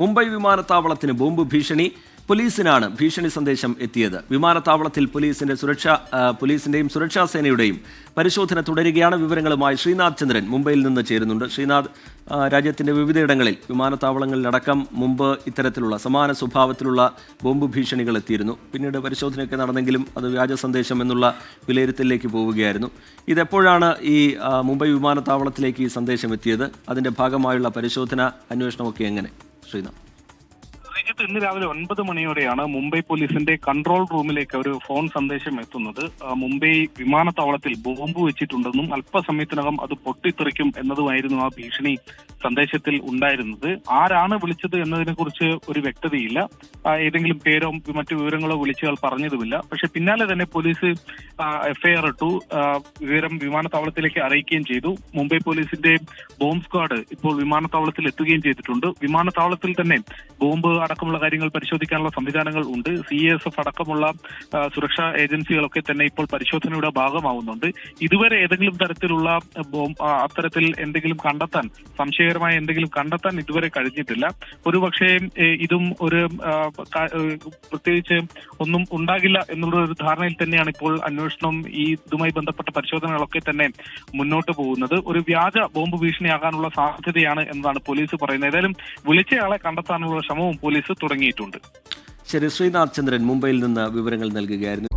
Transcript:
മുംബൈ വിമാനത്താവളത്തിന് ബോംബ് ഭീഷണി. പോലീസിനാണ് ഭീഷണി സന്ദേശം എത്തിയത്. വിമാനത്താവളത്തിൽ പോലീസിന്റെയും സുരക്ഷാ സേനയുടെയും പരിശോധന തുടരുകയാണ്. വിവരങ്ങളുമായി ശ്രീനാഥ് ചന്ദ്രൻ മുംബൈയിൽ നിന്ന് ചേരുന്നുണ്ട്. ശ്രീനാഥ്, രാജ്യത്തിന്റെ വിവിധയിടങ്ങളിൽ വിമാനത്താവളങ്ങളിലടക്കം മുമ്പ് ഇത്തരത്തിലുള്ള സമാന സ്വഭാവത്തിലുള്ള ബോംബ് ഭീഷണികൾ എത്തിയിരുന്നു. പിന്നീട് പരിശോധനയൊക്കെ നടന്നെങ്കിലും അത് വ്യാജ സന്ദേശം എന്നുള്ള വിലയിരുത്തലിലേക്ക് പോവുകയായിരുന്നു. ഇതെപ്പോഴാണ് ഈ മുംബൈ വിമാനത്താവളത്തിലേക്ക് ഈ സന്ദേശം എത്തിയത്? അതിന്റെ ഭാഗമായുള്ള പരിശോധന, അന്വേഷണമൊക്കെ എങ്ങനെ? ശ്രീനാഥ്, ഇന്ന് രാവിലെ 9 മണിയോടെയാണ് മുംബൈ പോലീസിന്റെ കൺട്രോൾ റൂമിലേക്ക് ഒരു ഫോൺ സന്ദേശം എത്തുന്നത്. മുംബൈ വിമാനത്താവളത്തിൽ ബോംബ് വെച്ചിട്ടുണ്ടെന്നും അല്പസമയത്തിനകം അത് പൊട്ടിത്തെറിക്കും എന്നതുമായിരുന്നു ആ ഭീഷണി സന്ദേശത്തിൽ ഉണ്ടായിരുന്നത്. ആരാണ് വിളിച്ചത് എന്നതിനെ കുറിച്ച് ഒരു വ്യക്തതയില്ല. ഏതെങ്കിലും പേരോ മറ്റു വിവരങ്ങളോ വിളിച്ചയാൾ പറഞ്ഞതുമില്ല. പക്ഷെ പിന്നാലെ തന്നെ പോലീസ് എഫ്ഐആർ ഇട്ടു. വിവരം വിമാനത്താവളത്തിലേക്ക് അറിയിക്കുകയും ചെയ്തു. മുംബൈ പോലീസിന്റെ ബോംബ് സ്ക്വാഡ് ഇപ്പോൾ വിമാനത്താവളത്തിൽ എത്തുകയും ചെയ്തിട്ടുണ്ട്. വിമാനത്താവളത്തിൽ തന്നെ ബോംബ് അടക്കമുള്ള കാര്യങ്ങൾ പരിശോധിക്കാനുള്ള സംവിധാനങ്ങൾ ഉണ്ട്. CASF അടക്കമുള്ള സുരക്ഷാ ഏജൻസികളൊക്കെ തന്നെ ഇപ്പോൾ പരിശോധനയുടെ ഭാഗമാവുന്നുണ്ട്. ഇതുവരെ ഏതെങ്കിലും തരത്തിലുള്ള അത്തരത്തിൽ എന്തെങ്കിലും കണ്ടെത്താൻ, സംശയകരമായ എന്തെങ്കിലും കണ്ടെത്താൻ ഇതുവരെ കഴിഞ്ഞിട്ടില്ല. ഒരുപക്ഷെ ഇതും ഒരു പ്രത്യേകിച്ച് ഒന്നും ഉണ്ടാകില്ല എന്നുള്ള ഒരു ധാരണയിൽ തന്നെയാണ് ഇപ്പോൾ അന്വേഷണം, ഇതുമായി ബന്ധപ്പെട്ട പരിശോധനകളൊക്കെ തന്നെ മുന്നോട്ട് പോകുന്നത്. ഒരു വ്യാജ ബോംബ് ഭീഷണിയാകാനുള്ള സാധ്യതയാണ് എന്നതാണ് പോലീസ് പറയുന്നത്. ഏതായാലും വിളിച്ചയാളെ കണ്ടെത്താനുള്ള ശ്രമവും പോലീസ് തുടങ്ങിയിട്ടുണ്ട്. ശരി, ശ്രീനാഥ് ചന്ദ്രൻ മുംബൈയിൽ നിന്ന് വിവരങ്ങൾ നൽകുകയായിരുന്നു.